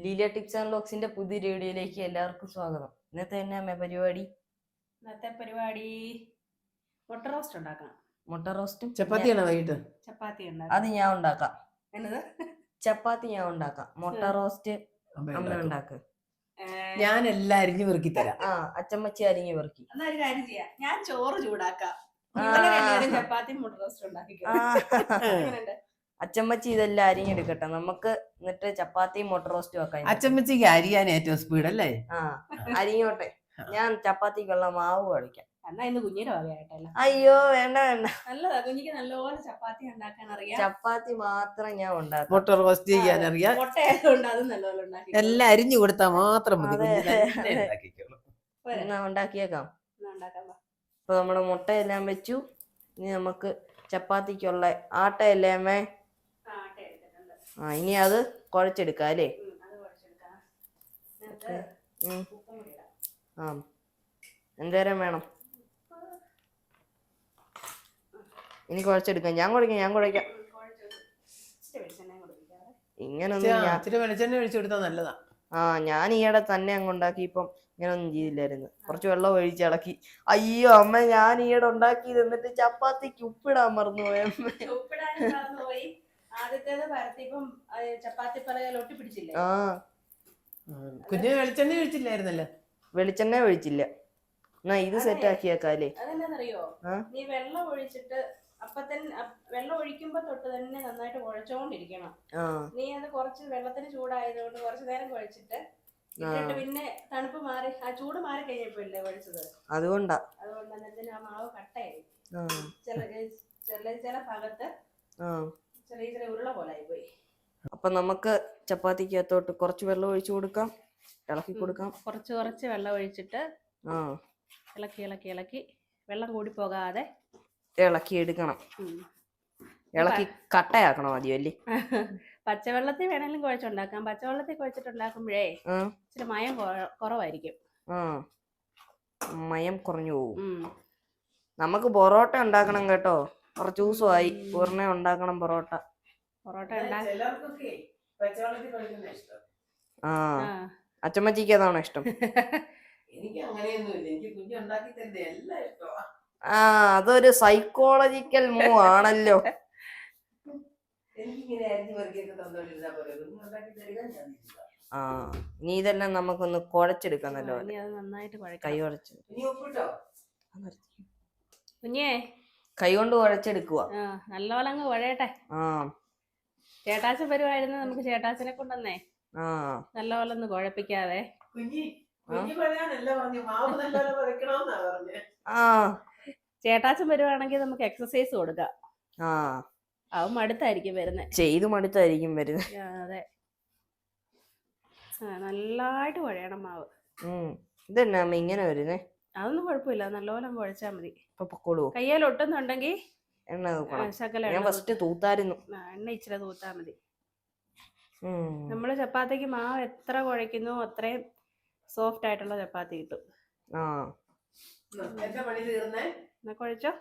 Leela tips and വ്ലോഗ്സിന്റെ പുതിയ വീഡിയോയിലേക്ക് എല്ലാവർക്കും സ്വാഗതം. ഇന്നത്തെ തന്നെ പരിപാടി മുട്ട റോസ്റ്റ് ഉണ്ടാക്കണം. മുട്ട റോസ്റ്റും ചപ്പാത്തിയാണോ വൈകിട്ട്? ചപ്പാത്തി അത് ഞാൻ ഉണ്ടാക്കാം. എന്നത്? ചപ്പാത്തി ഞാൻ ഉണ്ടാക്കാം. മുട്ട റോസ്റ്റ് അമ്മ ഉണ്ടാക്കുക. ഞാൻ എല്ലാം അരിഞ്ഞു പെറുക്കി തരാം. അച്ചമ്മച്ചി അരിഞ്ഞു പെറുക്കി. എന്നൊരു കാര്യം ചെയ്യാം, ഞാൻ ചോറ് ചൂടാക്കാം, ചപ്പാത്തി മുട്ട റോസ്റ്റ് ഉണ്ടാക്കിക്കോ. അച്ചമ്മച്ചി ഇതെല്ലാം അരിഞ്ഞെടുക്കട്ടെ, നമുക്ക് എന്നിട്ട് ചപ്പാത്തിയും മുട്ട റോസ്റ്റും ആക്കാം. അച്ചമ്മച്ചിക്ക് അരിയാൻ ഏറ്റവും സ്പീഡ് അല്ലേ? അരിഞ്ഞോട്ടെ, ഞാൻ ചപ്പാത്തിക്കുള്ള മാവ് കളിക്കാം. എന്നാ ഇന്ന് കുഞ്ഞിന്റെ വകയായിട്ടല്ലോ. അയ്യോ വേണ്ട വേണ്ട, നല്ലതാ, കുഞ്ഞിക്ക് നല്ലപോലെ ചപ്പാത്തി ഉണ്ടാക്കാൻ അറിയാം. ചപ്പാത്തി മാത്രം ഞാൻ ഉണ്ടാക്കാം. മുട്ട റോസ്റ്റ് ചെയ്യാൻ അറിയാം. മുട്ട ആയതുകൊണ്ട് അത് നല്ലപോലെ ഉണ്ടാക്കി എല്ലാം അരിഞ്ഞു കൊടുത്താൽ മാത്രം മതി. ഉണ്ടാക്കിയേക്കാം. ഇപ്പൊ നമ്മുടെ മുട്ടയെല്ലാം വെച്ചു. ഇനി നമുക്ക് ചപ്പാത്തിക്കുള്ള ആട്ടയല്ലേമ്മേ? ഇനി അത് കുഴച്ചെടുക്കാം അല്ലേ? എന്തേരം വേണം? ഇനി കുഴച്ചെടുക്കാം. ഞാൻ കുഴക്കാം. വെളിച്ചെണ്ണ ഒഴിച്ചു കൊടുത്താൽ നല്ലതാ. ഞാൻ ഈയിടെ തന്നെ അങ്ങ് ഉണ്ടാക്കി. ഇപ്പം ഇങ്ങനൊന്നും ചെയ്തില്ലായിരുന്നു. കുറച്ച് വെള്ളം ഒഴിച്ച് ഇളക്കി. അയ്യോ അമ്മ, ഞാൻ ഈയിടെ ഉണ്ടാക്കി എന്നിട്ട് ചപ്പാത്തിക്ക് ഉപ്പിടാൻ മറന്നുപോയി. കുഞ്ഞ് വെളിച്ചെണ്ണ ഒഴിച്ചില്ലായിരുന്നല്ലോ. വെളിച്ചെണ്ണ ഒഴിച്ചില്ല. എന്നാ ഇത് സെറ്റ് ആക്കിയേക്കാല്ലേ? അതെന്താന്നറിയോ, നീ വെള്ളം ഒഴിച്ചിട്ട് അപ്പൊ തന്നെ വെള്ളം ഒഴിക്കുമ്പോ തൊട്ട് തന്നെ നന്നായിട്ട് കുഴച്ചോണ്ടിരിക്കണം. നീ അത് കുറച്ച് വെള്ളത്തിന് ചൂടായതുകൊണ്ട് കുറച്ചു നേരം കുഴച്ചിട്ട് പിന്നെ തണുപ്പ് മാറി ആ ചൂട് മാറി കഴിഞ്ഞപ്പോഴല്ലേ കുഴച്ചത്. അതുകൊണ്ട് അന്നേരത്തിന് ആ മാവ് കട്ടയായി. ചില ഭാഗത്ത് ചെറിയ ചെറിയ ഉരുള പോലെ ആയിപ്പോയി. അപ്പൊ നമുക്ക് ചപ്പാത്തിക്കകത്തോട്ട് കുറച്ച് വെള്ളം ഒഴിച്ചു കൊടുക്കാം, ഇളക്കി കൊടുക്കാം. കുറച്ച് വെള്ളം ഒഴിച്ചിട്ട് ഇളക്കി വെള്ളം കൂടി പോകാതെ ഇളക്കി എടുക്കണം. ഇളക്കി കട്ടയാക്കണം ആദ്യം അല്ലേ? പച്ചവെള്ളത്തിൽ വേണമെങ്കിലും കുഴച്ചുണ്ടാക്കാം. പച്ചവെള്ളത്തിൽ കുഴച്ചിട്ടുണ്ടാക്കുമ്പോഴേ ഇച്ചിരി മയം കുറവായിരിക്കും. മയം കുറഞ്ഞു പോകും. നമുക്ക് പൊറോട്ട ഉണ്ടാക്കണം കേട്ടോ. കുറച്ച് ദിവസമായി പൂർണ്ണ ഉണ്ടാക്കണം പൊറോട്ട. അച്ചമ്മച്ചിക്ക് അതാണോ ഇഷ്ടം? അതൊരു സൈക്കോളജിക്കൽ മൂവ് ആണല്ലോ. ഇനി ഇതെല്ലാം നമുക്കൊന്ന് കുഴച്ചെടുക്കാന്നല്ലോ. കൈ കുഴച്ച് കുഞ്ഞേ കൈ കൊണ്ട് കുഴച്ചെടുക്കുക. നല്ലപോലെ അങ്ങ് കുഴയട്ടെ. ചേട്ടാച്ചൻ വരുവായിരുന്നു, നമുക്ക് ചേട്ടാച്ചനെ കൊണ്ടുവന്നേ നല്ലപോലെ ഒന്ന് കുഴപ്പിക്കാതെ. ചേട്ടാച്ചൻ വരുവാണെങ്കിൽ നമുക്ക് എക്സസൈസ് കൊടുക്കാം. അവൻ മടുത്തായിരിക്കും വരുന്നത്. അതെ, നല്ലതായിട്ട് കുഴയണം മാവ്. ഇതെന്നാ ഇങ്ങനെ വരുന്നേ? അതൊന്നും കുഴപ്പമില്ല, നല്ലപോലെ കുഴച്ചാൽ മതി. കയ്യിൽ ഒട്ടുന്നുണ്ടെങ്കിൽ എണ്ണ ഇച്ചിരി തൂത്താ മതി. നമ്മള് ചപ്പാത്തിക്ക് മാവ് എത്ര കുഴയ്ക്കുന്നു അത്രയും സോഫ്റ്റ് ആയിട്ടുള്ള ചപ്പാത്തി കിട്ടും. കുഴച്ചോ?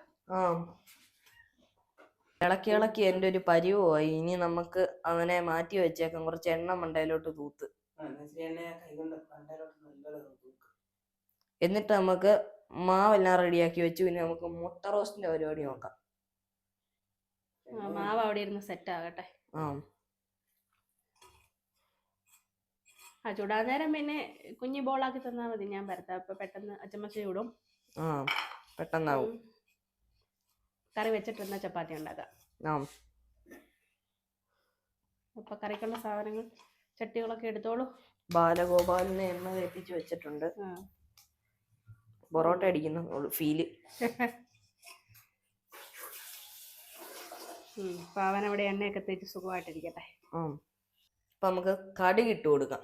ഇളക്കി എന്റെ ഒരു പരിവായി. ഇനി നമുക്ക് അവനെ മാറ്റി വെച്ചേക്കാം. കുറച്ച് എണ്ണ മണ്ടയിലോട്ട് തൂത്ത് എന്നിട്ട് നമുക്ക് മാവെല്ലാം റെഡിയാക്കി വെച്ചു. പിന്നെ നമുക്ക് മുട്ട റോസ്റ്റിന്റെ പരിപാടി നോക്കാം. മാവ് അവിടെ ഇരുന്ന് സെറ്റ് ആകട്ടെ. ചൂടാൻ നേരം പിന്നെ കുഞ്ഞി ബോളാക്കി തന്നാൽ മതി. ഞാൻ പരത്താം. അപ്പൊ പെട്ടെന്ന് അച്ചമ്മച്ചി ചൂടും. പെട്ടെന്നാവും. കറി വെച്ചിട്ട് ചപ്പാത്തി ഉണ്ടാക്കാം. അപ്പൊ കറിക്കുള്ള സാധനങ്ങൾ ചട്ടികളൊക്കെ എടുത്തോളൂ. ബാലഗോപാലിനെ എണ്ണ തേപ്പിച്ച് വെച്ചിട്ടുണ്ട്. പൊറോട്ട അടിക്കുന്ന ഫീല്. അപ്പൊ അവനവിടെ എണ്ണയൊക്കെ തേച്ച് സുഖമായിട്ടിരിക്കട്ടെ. അപ്പൊ നമുക്ക് കടുക് ഇട്ട് കൊടുക്കാം.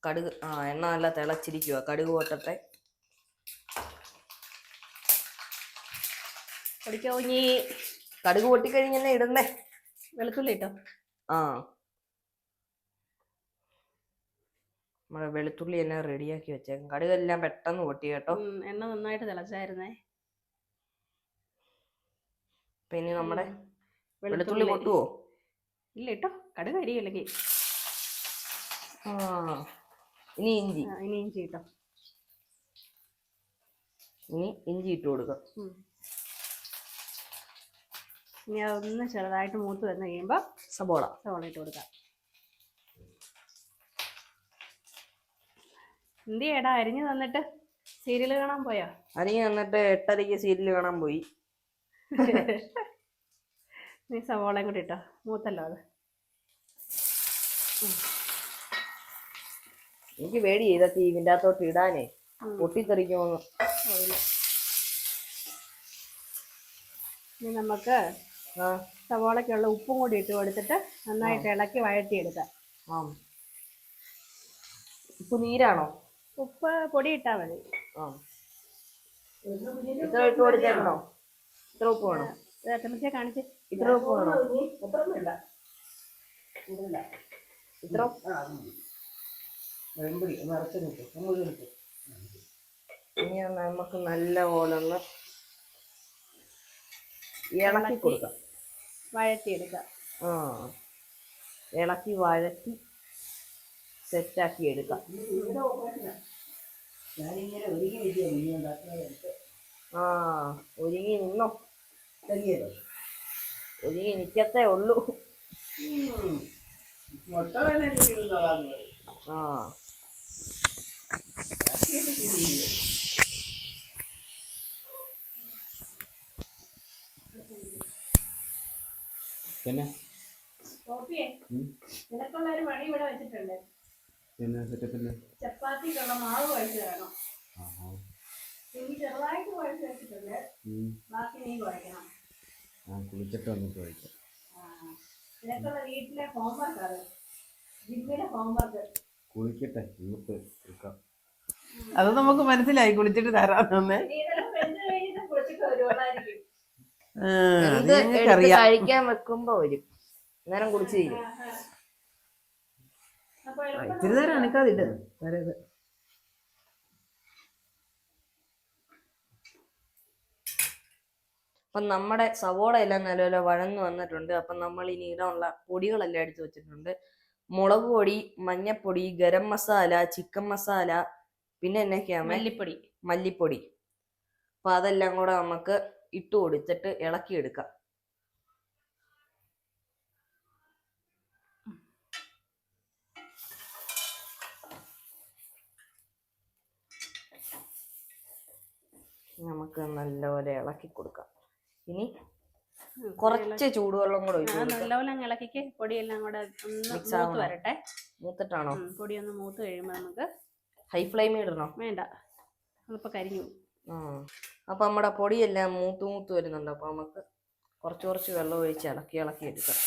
കടുക് എണ്ണ നല്ല തിളച്ചിരിക്കുക. കടുക് പൊട്ടട്ടെ. കടുക് പൊട്ടിക്കഴിഞ്ഞെന്നെ ഇടണ്ടേ? വെളുത്തുള്ളി ഇട്ടോ? നമ്മളെ വെളുത്തുള്ളി എല്ലാം റെഡിയാക്കി വെച്ചേക്കാം. കടുകെല്ലാം പെട്ടെന്ന് പൊട്ടി കേട്ടോ. എണ്ണ നന്നായിട്ട് തിളച്ചായിരുന്നേ. പിന്നെ നമ്മുടെ വെളുത്തുള്ളി പൊട്ടുവോ? ഇല്ല ഇട്ടോ, കടുക് അരിയില്ലെങ്കിൽ. ആ ഇനി ഇഞ്ചി. ഇനി ഇഞ്ചി ഇട്ടോ. ഇനി ഇഞ്ചി ഇട്ട് കൊടുക്കാം. ഇനി അതൊന്ന് ചെറുതായിട്ട് മൂത്ത് വന്ന് കഴിയുമ്പോൾ സബോള ഇട്ട് കൊടുക്കാം. എന്ത് ചെയ്യടാ അരിഞ്ഞു തന്നിട്ട് സീരിയൽ കാണാൻ പോയോ? അരിഞ്ഞു തന്നിട്ട് 8:30 സീരിയൽ കാണാൻ പോയി. നീ സവോളയും കൂടി ഇട്ടോ, മൂത്തല്ലോ അത്. എനിക്ക് പേടി ഇതൊക്കെ ഇതിൻ്റെ അകത്തോട്ട് ഇടാനേ പൊട്ടിത്തെറിക്കുമെന്ന്. ഇനി നമുക്ക് സവോളയ്ക്കുള്ള ഉപ്പും കൂടി ഇട്ട് കൊടുത്തിട്ട് നന്നായിട്ട് ഇളക്കി വഴറ്റിയെടുക്കാം. ഉപ്പ് നീരാണോ? ഉപ്പ് പൊടി ഇട്ടാൽ മതി. ഇത്ര ഇട്ട് കൊടുത്തേക്കണോ? ഇത്ര ഉപ്പ് വേണോ? കാണിച്ച്. ഇത്ര ഉപ്പ് വേണോ? ഇത്ര ഇനി നമുക്ക് നല്ല പോലെ ഒന്ന് ഇളക്കി കൊടുക്കാം, വഴറ്റിയെടുക്കാം. ഇളക്കി വഴറ്റി സെറ്റാക്കി എടുക്കാം. ഒരുങ്ങി നിന്നോ, ഒരുങ്ങി നിക്കത്തേ ഉള്ളൂ. പിന്നെ നിനക്കുള്ള ഒരു വഴി ഇവിടെ വെച്ചിട്ടുണ്ട്. ചപ്പാത്തിക്കുള്ള മാവ് കുഴച്ച് തരണം. ഇനി ചെറുതായിട്ട് കുഴച്ച് വെച്ചിട്ടുണ്ട്, ബാക്കി നീ കുഴക്കണം. കുളിച്ചിട്ട് വന്നിട്ട് കഴിക്കാം. നിനക്കുള്ള വീട്ടിലെ ഹോംവർക്ക് അത്, ജിമ്മിലെ ഹോംവർക്ക്. കുളിക്കട്ടെ എന്നിട്ട് എടുക്കാം. അത് നമുക്ക് മനസ്സിലായി, കുളിച്ചിട്ട് തരാമെന്ന്. കഴിക്കാൻ വെക്കുമ്പോ വരും, നേരം കുളിച്ച് തീരും. ഇത്തിരി നേരം അനക്കാതിട്ട് വരത്. അപ്പം നമ്മുടെ സവോള എല്ലാം നല്ലപോലെ വഴന്നു വന്നിട്ടുണ്ട്. അപ്പം നമ്മൾ ഇനി ഇടാനുള്ള പൊടികളെല്ലാം എടുത്ത് വെച്ചിട്ടുണ്ട്. മുളക് പൊടി, മഞ്ഞപ്പൊടി, ഗരം മസാല, ചിക്കൻ മസാല, പിന്നെ എന്നൊക്കെയാണ് മല്ലിപ്പൊടി. അപ്പൊ അതെല്ലാം കൂടെ നമുക്ക് ഇട്ട് കൊടുത്തിട്ട് ഇളക്കിയെടുക്കാം. നമുക്ക് നല്ലപോലെ ഇളക്കി കൊടുക്കാം. ഇനി കുറച്ച് ചൂടുവെള്ളം കൂടെ നല്ലപോലെ ഇളക്കിക്ക്. പൊടിയെല്ലാം കൂടെ ഒന്ന് മൂത്ത് വരട്ടെ. മൂത്തിട്ടാണോ? പൊടി ഒന്ന് മൂത്ത് കഴിയുമ്പോൾ നമുക്ക് ഹൈ ഫ്ലെയിമിൽ ഇടണോ? വേണ്ട, അതിപ്പോ കരിഞ്ഞു. അപ്പൊ നമ്മുടെ പൊടിയെല്ലാം മൂത്ത് വരുന്നുണ്ട്. അപ്പൊ നമുക്ക് കുറച്ച് വെള്ളം ഒഴിച്ച് ഇളക്കി എടുക്കാം.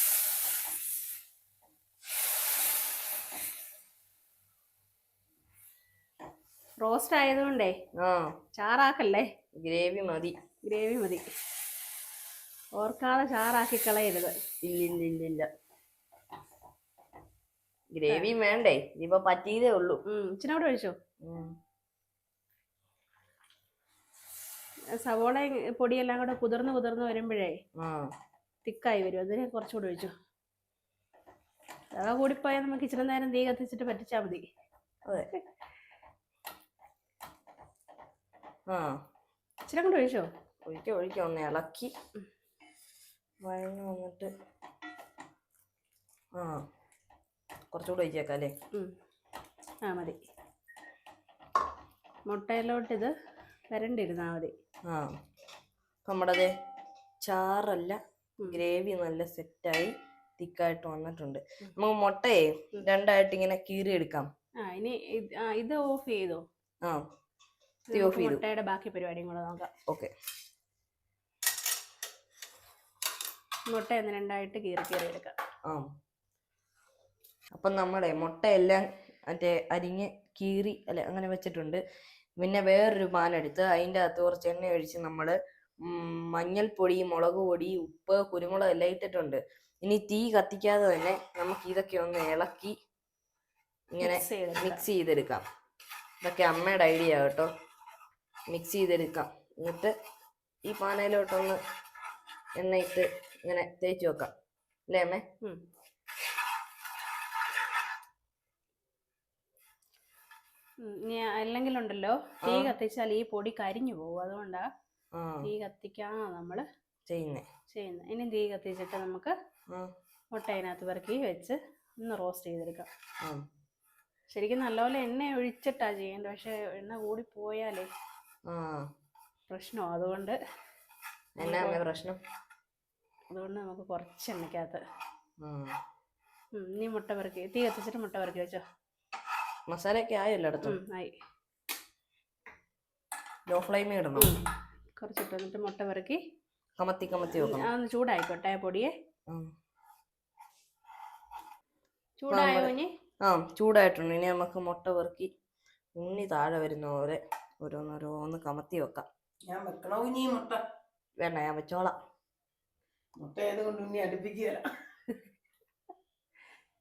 റോസ്റ്റ് ആയതുകൊണ്ടേ ചാറാക്കല്ലേ, ഗ്രേവി മതി. ഓർക്കാതെ ചാറാക്കി കളയരുത്. ഇല്ല, ഗ്രേവി വേണ്ടേ, ഇതിപ്പോ പറ്റിയതേ ഉള്ളൂ. ഇച്ചിരി കൂടെ ഒഴിച്ചോ. സവോള പൊടിയെല്ലാം കൂടെ കുതിർന്ന് വരുമ്പോഴേ തിക്കായി വരും. അതിന് കുറച്ചുകൂടെ ഒഴിച്ചു. കൂടിപ്പോയാൽ നമുക്ക് ഇച്ചിരി നേരം തീ കത്തിച്ചിട്ട് പറ്റിച്ചാൽ മതി. അതെ, ഇച്ചിരി കൂടെ ഒഴിച്ചോ. ഒഴിക്കാം. ഒന്ന് ഇളക്കി വഴങ്ങി വന്നിട്ട് കുറച്ചുകൂടെ ഒഴിച്ചേക്കാം അല്ലേ? മതി. മുട്ടയിലോട്ട് ഇത് വരണ്ടിരുന്നാ മതി. നമ്മുടെ ചാറല്ല, ഗ്രേവി നല്ല സെറ്റായി തിക്കായിട്ട് വന്നിട്ടുണ്ട്. നമുക്ക് മുട്ടയെ രണ്ടായിട്ട് ഇങ്ങനെ കീറി എടുക്കാം. ഇനി ഇത് ഓഫ് ചെയ്തോ? ഓഫ് ചെയ്തു. മുട്ടയുടെ ബാക്കി പരിപാടിയും കൂടെ നോക്കാം. ഓക്കെ. മുട്ട ഒന്ന് രണ്ടായിട്ട് കീറി എടുക്കാം. അപ്പം നമ്മുടെ മുട്ടയെല്ലാം മറ്റേ അരിഞ്ഞ് കീറി അല്ലെ അങ്ങനെ വെച്ചിട്ടുണ്ട്. പിന്നെ വേറൊരു പാൻ എടുത്ത് അതിൻ്റെ അകത്ത് കുറച്ച് എണ്ണ ഒഴിച്ച് നമ്മൾ മഞ്ഞൾപ്പൊടി, മുളക് പൊടി, ഉപ്പ്, കുരുമുളക് എല്ലാം ഇട്ടിട്ടുണ്ട്. ഇനി തീ കത്തിക്കാതെ തന്നെ നമുക്ക് ഇതൊക്കെ ഒന്ന് ഇളക്കി ഇങ്ങനെ മിക്സ് ചെയ്തെടുക്കാം. ഇതൊക്കെ അമ്മയുടെ ഐഡിയ കേട്ടോ. മിക്സ് ചെയ്തെടുക്കാം. എന്നിട്ട് ഈ പാനയിലോട്ടൊന്ന് എണ്ണയിട്ട് ഇങ്ങനെ തേച്ച് വെക്കാം അല്ലേ അമ്മേ? അല്ലെങ്കിൽ ഉണ്ടല്ലോ തീ കത്തിച്ചാൽ ഈ പൊടി കരിഞ്ഞു പോകും. അതുകൊണ്ടാ തീ കത്തിക്കാണ് നമ്മള് ചെയ്യുന്നത്. ഇനി തീ കത്തിച്ചിട്ട് നമുക്ക് മുട്ട അതിനകത്ത് പെറുക്കി വെച്ച് ഒന്ന് റോസ്റ്റ് ചെയ്തെടുക്കാം. ശരിക്കും നല്ലപോലെ എണ്ണ ഒഴിച്ചിട്ടാ ചെയ്യേണ്ടത്. പക്ഷെ എണ്ണ കൂടി പോയാലേ പ്രശ്നമാണ്. അതുകൊണ്ട് നമുക്ക് കുറച്ച് എണ്ണയ്ക്കകത്ത് ഇനി മുട്ട പെറുക്കി തീ കത്തിച്ചിട്ട് മുട്ട പെറുക്കി വെച്ചോ. മസാലയൊക്കെ ആയല്ലോ അടുത്ത്. ആയി. ലോ ഫ്ലെയിമിൽ ഇടണം. കുറച്ചിട്ട് എന്നിട്ട് മുട്ട പെറുക്കി കമത്തി വെക്കണം. അതൊന്ന് ചൂടായിക്കോട്ടെ പൊടിയെ. ചൂടായോ ഇനി? ചൂടായിട്ടുണ്ട്. ഇനി നമുക്ക് മുട്ട പെറുക്കി ഉണ്ണി താഴെ വരുന്ന പോലെ ഓരോന്നോരോന്ന് കമത്തി വെക്കാം. ഞാൻ വെക്കണോ ഇനി മുട്ട? വേണ്ട, ഞാൻ വെച്ചോളാം. മുട്ട ആയതുകൊണ്ട് ഉണ്ണി അടുപ്പിക്കുകയല്ല.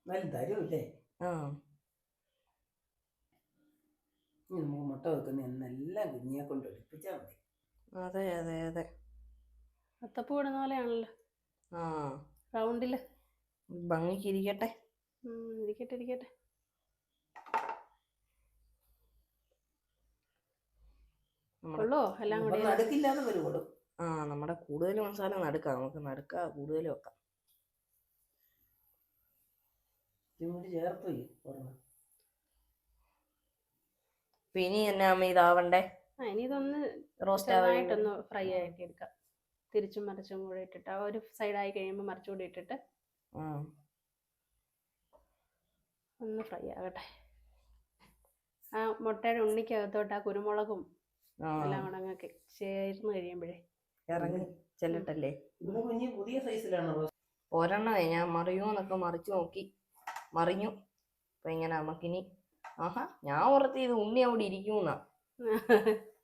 എന്നാലും തരൂല്ലേ? നമുക്ക് മുട്ട വെക്കുന്ന എന്നെല്ലാം കുഞ്ഞിയെ കൊണ്ട് അടുപ്പിച്ചാൽ മതി. അതെ അതെ അതെ. അത്തപ്പൂ ഇടുന്ന പോലെയാണല്ലോ. റൗണ്ടില് ഭംഗിക്ക് ഇരിക്കട്ടെ. ഇരിക്കട്ടെ. ഉള്ളോ എല്ലാം കൂടി നടുക്കില്ലാതെ വരുള്ളൂ. നമ്മുടെ കൂടുതൽ മസാല നടുക്കാം. നമുക്ക് കൂടുതൽ വെക്കാം. ഇതുകൂടി ചേർത്ത് ഇനി എന്നാ ഇതാവണ്ടേ? ഇനി ഇതൊന്ന് റോസ്റ്റ് ആയിട്ടൊന്ന് ഫ്രൈ ആക്കി എടുക്കാം. തിരിച്ചും മറിച്ചും കൂടെ ഇട്ടിട്ട് ഒരു സൈഡായി കഴിയുമ്പോൾ മറിച്ചുകൂടി ഇട്ടിട്ട് ഒന്ന് ഫ്രൈ ആകട്ടെ. ആ മുട്ടയുടെ ഉണ്ണിക്കകത്തോട്ട് ആ കുരുമുളകും എല്ലാം കൂടെ അങ്ങ് ചേർന്ന് കഴിയുമ്പോഴേ ഇറങ്ങി ചെല്ലട്ടല്ലേ. കുഞ്ഞ് പുതിയ സൈസിലാണ് ഒരെണ്ണമേ ഞാൻ മറിയോന്നൊക്കെ മറിച്ചു നോക്കി, മറിഞ്ഞു. അപ്പൊ ഇങ്ങനെ നമുക്കിനി ഞാൻ ഓർത്ത് ഇത് ഉണ്ണി അവിടെ ഇരിക്കുന്ന.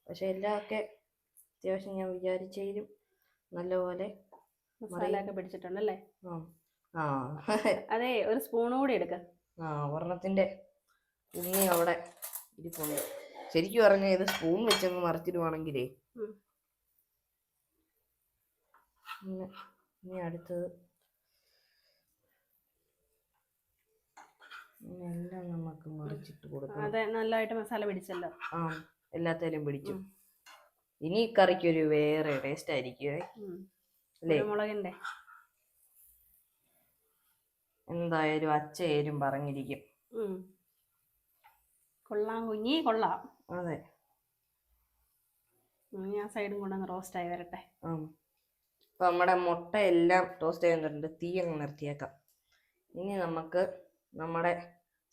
പക്ഷെ എല്ലാമൊക്കെ അത്യാവശ്യം ഞാൻ വിചാരിച്ചതിലും നല്ലപോലെ മസാലയൊക്കെ പിടിച്ചിട്ടുണ്ടല്ലേ? അതെ, ഒരു സ്പൂൺ കൂടി എടുക്ക. ഒരെണ്ണത്തിന്റെ ഉണ്ണി അവിടെ ഇരിപ്പുണ്ട്. ശരിക്കും പറഞ്ഞ ഇത് സ്പൂൺ വെച്ചങ്ങ് മറിച്ചിടുവാണെങ്കിലേ. ഇനി അടുത്തത് എല്ലാം നമുക്ക് മറിച്ചിട്ട് കൊടുക്കണം. അതെ, നല്ലതായിട്ട് മസാല പിടിച്ചല്ലോ. എല്ലാത്തേലും പിടിച്ചു. ഇനി കറിക്കൊരു വേറെ ടേസ്റ്റ് ആയിരിക്കുവേ അല്ലേ? മുളകിന്റെ എന്തായാലും അച്ഛനും പറഞ്ഞിരിക്കും. കൊള്ളാം കുഞ്ഞി, കൊള്ളാം. അതെ, ഞാൻ സൈഡും കൊണ്ടൊന്ന് റോസ്റ്റ് ആയി വരട്ടെ. അപ്പൊ നമ്മുടെ മുട്ട എല്ലാം ടോസ്റ്റ് ചെയ്യുന്നുണ്ട്. തീ അങ്ങ് നിർത്തിയേക്കാം. ഇനി നമുക്ക് നമ്മുടെ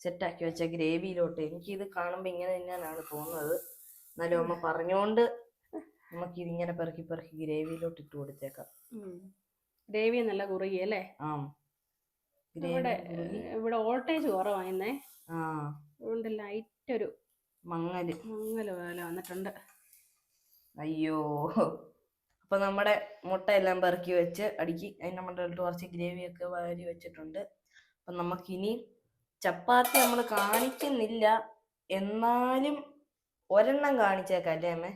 സെറ്റാക്കി വെച്ച ഗ്രേവിയിലോട്ട്, എനിക്കിത് കാണുമ്പോൾ ഇങ്ങനെ തന്നെയാണ് തോന്നുന്നത്. എന്നാലും അമ്മ പറഞ്ഞോണ്ട് നമുക്കിതിങ്ങനെ പെറുക്കി ഗ്രേവിയിലോട്ട് ഇട്ട് കൊടുത്തേക്കാം. ഗ്രേവി നല്ല കുറുകി അല്ലേ? ഇവിടെ വോൾട്ടേജ് കുറവായിരുന്നേ. അതുകൊണ്ട് ലൈറ്റ് ഒരു മങ്ങല് പോലെ വന്നിട്ടുണ്ട്. അയ്യോ. അപ്പൊ നമ്മുടെ മുട്ട എല്ലാം പെറുക്കി വെച്ച് അടുക്കി അതിൻ്റെ മണ്ടയിലോട്ട് കുറച്ച് ഗ്രേവിയൊക്കെ വാരി വെച്ചിട്ടുണ്ട്. അപ്പൊ നമുക്കിനി ചപ്പാത്തി നമ്മൾ കാണിക്കുന്നില്ല, എന്നാലും ഒരെണ്ണം കാണിച്ചേക്കാം അല്ലേ അമ്മേ?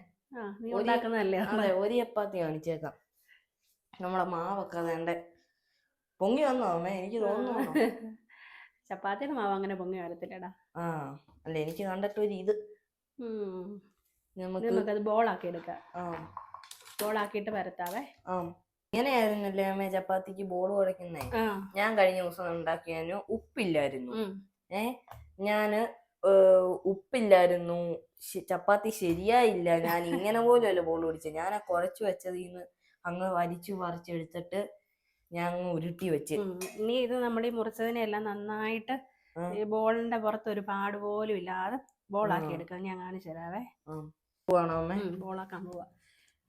അതെ, ഒരു ചപ്പാത്തി കാണിച്ചേക്കാം. നമ്മളെ മാവൊക്കെ അതേണ്ട പൊങ്ങി വന്നോ അമ്മേ? എനിക്ക് തോന്നുന്നു ചപ്പാത്തിയുടെ മാവ് അങ്ങനെ പൊങ്ങി വരത്തില്ലടാ. അല്ല, എനിക്ക് കണ്ടിട്ടൊരു ഇത് നമുക്കത് ബോളാക്കി എടുക്കാം. ബോളാക്കിയിട്ട് പരത്താവേ. ഇങ്ങനെയായിരുന്നല്ലേ അമ്മേ ചപ്പാത്തിക്ക് ബോൾ കുഴക്കുന്നേ? ഞാൻ കഴിഞ്ഞ ദിവസം ഉണ്ടാക്കിയതിന് ഉപ്പില്ലായിരുന്നു. ഞാന് ഉപ്പില്ലായിരുന്നു, ചപ്പാത്തി ശരിയായില്ല. ഞാൻ ഇങ്ങനെ പോലും അല്ല ബോൾ പിടിച്ചത്. ഞാൻ കുഴച്ചു വെച്ചതിന്ന് അങ്ങ് വലിച്ചു പറിച്ചെടുത്തിട്ട് ഞാൻ അങ്ങ് ഉരുട്ടി വെച്ച്. ഇനി ഇത് നമ്മൾ ഈ മുറിച്ചതിനെല്ലാം നന്നായിട്ട് ഈ ബോളിന്റെ പുറത്ത് ഒരു പാട് പോലും ഇല്ലാതെ ബോളാക്കി എടുക്കാം. ഞാൻ കാണിച്ചു തരാവേ. ബോളാക്കാൻ പോവാ.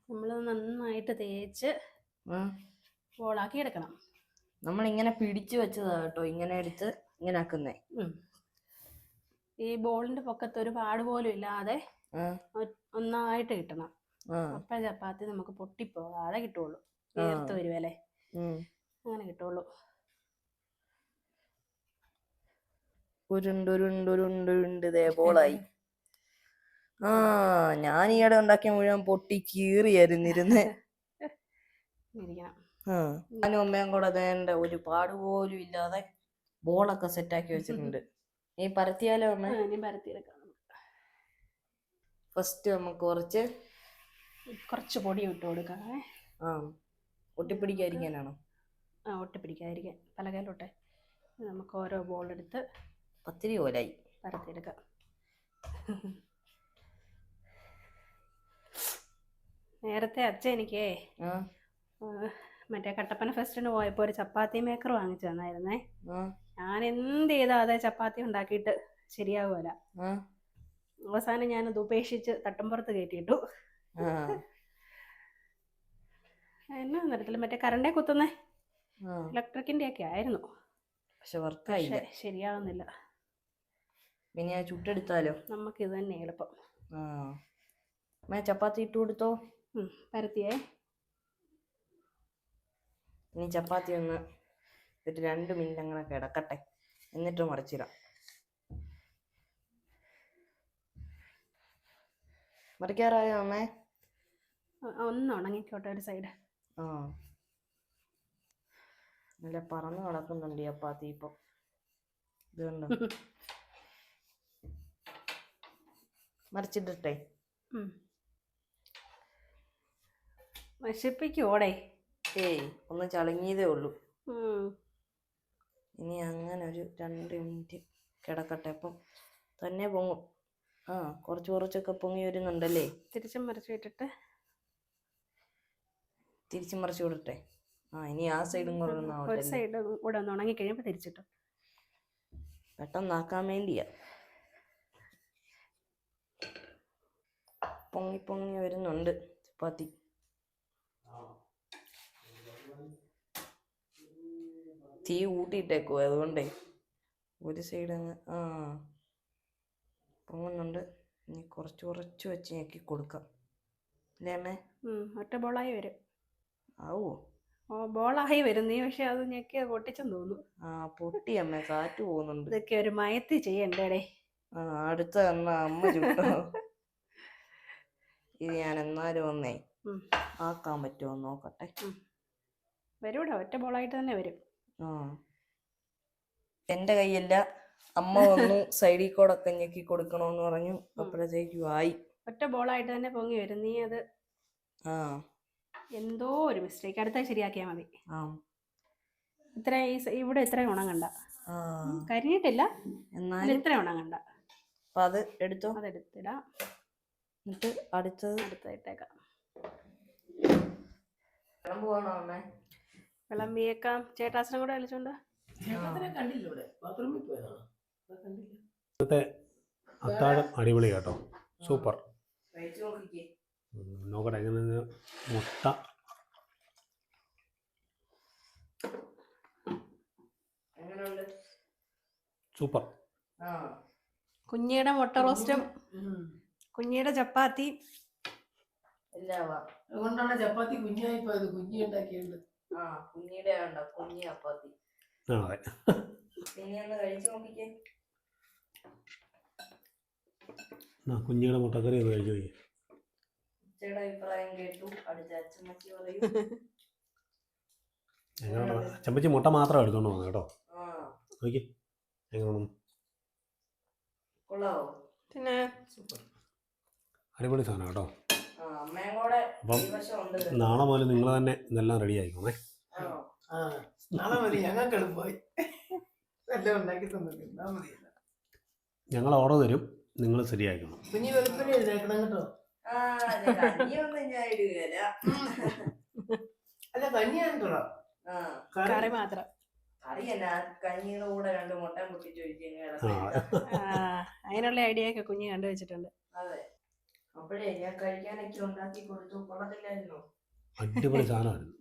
നമ്മള് നന്നായിട്ട് തേച്ച് ബോളാക്കി എടുക്കണം. നമ്മളിങ്ങനെ പിടിച്ചു വെച്ചതാ കേട്ടോ, ഇങ്ങനെ എടുത്ത് ഇങ്ങനെ ആക്കുന്നേ. ഈ ബോളിന്റെ പൊക്കത്ത് ഒരു പാട് പോലും ഇല്ലാതെ ഒന്നായിട്ട് കിട്ടണം. അപ്പൊ ചപ്പാത്തി നമുക്ക് പൊട്ടിപ്പോകാതെ കിട്ടുള്ളൂ. ചേർത്ത് വരുവല്ലേ, അങ്ങനെ കിട്ടുള്ളൂ. ഉരുണ്ടുരുണ്ടുരുണ്ടുരുണ്ട് ഇതേ ബോളായി. ഞാൻ ഈയിടെ ഉണ്ടാക്കിയ മുഴുവൻ പൊട്ടി കീറിയായിരുന്നിരുന്നേ. ഞാനും അമ്മയും കൂടെ അതേണ്ട ഒരു പാട് പോലും ഇല്ലാതെ ബോളൊക്കെ സെറ്റാക്കി വെച്ചിട്ടുണ്ട്. നീ പരത്തിയാലോ അമ്മ? ഇനി പരത്തിയെടുക്കാം. ഫസ്റ്റ് നമുക്ക് കുറച്ച് പൊടി ഇട്ട് കൊടുക്കാവേ. ആ ഒട്ടിപ്പിടിക്കാതിരിക്കാനാണോ? ആ, ഒട്ടിപ്പിടിക്കാതിരിക്കാൻ പലകയിലോട്ടെ. നമുക്ക് ഓരോ ബോൾ എടുത്ത് പത്തിരി പോലായി പരത്തിയെടുക്കാം. നേരത്തെ അച്ഛൻ എനിക്കേ മറ്റേ കട്ടപ്പന ഫെസ്റ്റിന് പോയപ്പോൾ ഒരു ചപ്പാത്തി മേക്കർ വാങ്ങിച്ചു തന്നായിരുന്നേ. ഞാൻ എന്ത് ചെയ്താൽ അതേ ചപ്പാത്തി ഉണ്ടാക്കിയിട്ട് ശരിയാകുമല്ല. അവസാനം ഞാനത് ഉപേക്ഷിച്ച് തട്ടുംപുറത്ത് കയറ്റിയിട്ടു. എന്നാ തരത്തില്ല, മറ്റേ കറണ്ടേ കുത്തുന്നേ ഇലക്ട്രിക്കിന്റെ ഒക്കെ ആയിരുന്നു. പക്ഷെ ശരിയാവുന്നില്ല. പിന്നെ ചുട്ടെടുത്താലോ? നമുക്ക് ഇത് തന്നെ എളുപ്പം. ചപ്പാത്തി ഇട്ട് കൊടുത്തോ. പരത്തിയേ. ഇനി ചപ്പാത്തി ഒന്ന് ഒരു 2 മിനിറ്റ് അങ്ങനെ കിടക്കട്ടെ, എന്നിട്ട് മറിച്ചിടാം. മറിക്കാറായോ അമ്മേ? ഒന്ന് ഉണങ്ങിക്കോട്ടെ ഒരു സൈഡ്. നല്ല പറന്ന് കിടക്കുന്നുണ്ട് ചപ്പാത്തി ഇപ്പം. ഇതുകൊണ്ടോ മറിച്ചിട്ടേ നശിപ്പിക്കോടെ. ഒന്ന് ചളങ്ങിയതേ ഉള്ളൂ. ഇനി അങ്ങനെ ഒരു 2 മിനിറ്റ് കിടക്കട്ടെ, അപ്പം തന്നെ പൊങ്ങും. കുറച്ച് കുറച്ചൊക്കെ പൊങ്ങി വരുന്നുണ്ടല്ലേ. തിരിച്ചും മറിച്ചിട്ടിട്ട് തിരിച്ചും മറിച്ച് വിടട്ടെ. ഇനി ആ സൈഡും കൂടെ ഒരു സൈഡ് കൂടെ ഒന്ന് ഉണങ്ങി കഴിയുമ്പോൾ തിരിച്ചിട്ടു. പെട്ടെന്നാക്കാൻ വേണ്ടിയാ. പൊങ്ങി പൊങ്ങി വരുന്നുണ്ട് ചപ്പാത്തി. തീ കൂട്ടിയിട്ടേക്കോ, അതുകൊണ്ടേ ഒരു സൈഡ് അങ്ങ് പൊങ്ങുന്നുണ്ട്. ഇനി കുറച്ച് കുറച്ച് വെച്ച് ഞെക്കി കൊടുക്കാം അല്ലേ അമ്മേ? ഒറ്റ ബോളായി വരും. ആവോ? ബോളായി വരും. നീ പക്ഷെ അത് ഞെക്കി പൊട്ടിച്ചെന്ന് തോന്നുന്നു. പൊട്ടി അമ്മേ, കാറ്റ് പോകുന്നുണ്ട്. ഇതൊക്കെ ഒരു മയത്തി ചെയ്യണ്ടേ. അടുത്ത അമ്മ ചുട്ടോ. ഇത് ഞാൻ എന്നാലും ഒന്നേ ആക്കാൻ പറ്റുമോ നോക്കട്ടെ. വരൂടാ, ഒറ്റ ബോളായിട്ട് തന്നെ വരും. എന്റെ കൈയല്ല, അമ്മ വന്നു സൈഡിൽ കൂടെ ഒക്കെ ഞെക്കി കൊടുക്കണോന്ന് പറഞ്ഞു. അപ്പോഴത്തേക്കും ആയി. ഒറ്റ ബോളായിട്ട് തന്നെ പൊങ്ങി വരും. നീ അത് എന്തോ ഒരു മിസ്റ്റേക്ക്, അടുത്ത ശരിയാക്കിയാൽ മതി. ഇത്ര ഇവിടെ ഇത്രയും ഉണങ്ങണ്ട, കരിഞ്ഞിട്ടില്ല എന്നാലും ഇത്രയും ഉണങ്ങണ്ട. അപ്പൊ അത് എടുത്തോ, അതെടുത്തിടാം. എന്നിട്ട് അടുത്തയിട്ടേക്കാം. വിളമ്പിയേക്കാം. ചേട്ടാസിനും കൂടെ വിളിച്ചോണ്ട്. അത്താഴം അടിപൊളി കേട്ടോ, സൂപ്പർ. നോക്കട്ടെ എങ്ങനെ. മുട്ട സൂപ്പർ. കുഞ്ഞിയുടെ മുട്ട റോസ്റ്റും കുഞ്ഞിയുടെ ചപ്പാത്തി അതുകൊണ്ടാണ് ചപ്പാത്തി കുഞ്ഞായി പോയത്. കുഞ്ഞി ഉണ്ടാക്കിയുണ്ട്. കുഞ്ഞിയുടെ കുഞ്ഞി ചപ്പാത്തി. അതെ, പിന്നെ ഒന്ന് കഴിച്ചു നോക്കിക്കേ. കുഞ്ഞിയുടെ മുട്ടക്കറി ഒന്ന് കഴിച്ചു നോക്കി. അഭിപ്രായം കേട്ടു. അടുത്ത അച്ചമ്മച്ചി പറയൂ. അച്ചമ്മച്ചി മുട്ട മാത്രം എടുത്തോണ്ട് വന്നു കേട്ടോ. നോക്കി എങ്ങനെ കൊള്ളാവോ? പിന്നെ അടിപൊളി സാധനം കേട്ടോ. അപ്പം അപ്പം നാളെ മുതൽ നിങ്ങൾ തന്നെ ഇതെല്ലാം റെഡി ആയിക്കോണേ. നാളെ മതി, ഞങ്ങൾക്ക് എളുപ്പമായി എല്ലാം ഉണ്ടാക്കി തന്നിട്ട് മതി. ഞങ്ങൾ ഓർഡർ തരും, നിങ്ങൾ ശരിയാക്കണം. കുഞ്ഞി വെളുപ്പിനെ എഴുതേക്കണം കേട്ടോ. അല്ല കഞ്ഞിയാണ്ടോ? കറി മാത്രം. കഞ്ഞിയുടെ കൂടെ 2 മുട്ട പൊട്ടിച്ചു അതിനുള്ള ഐഡിയ ഒക്കെ കുഞ്ഞ് കണ്ടുവച്ചിട്ടുണ്ട്. അതെ, അപ്പോഴേ ഞാൻ കഴിക്കാനൊക്കെ ഉണ്ടാക്കി കൊടുത്തു. കൊള്ളത്തില്ലായിരുന്നോ? അടിപൊളി സാധനമായിരുന്നു.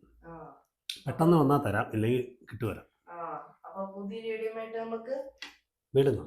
പെട്ടെന്ന് വന്നാൽ തരാം, ഇല്ലെങ്കിൽ കിട്ടുവരാം. അപ്പൊ പുതിയ വീഡിയോ ആയിട്ട് നമുക്ക് വീടുന്ന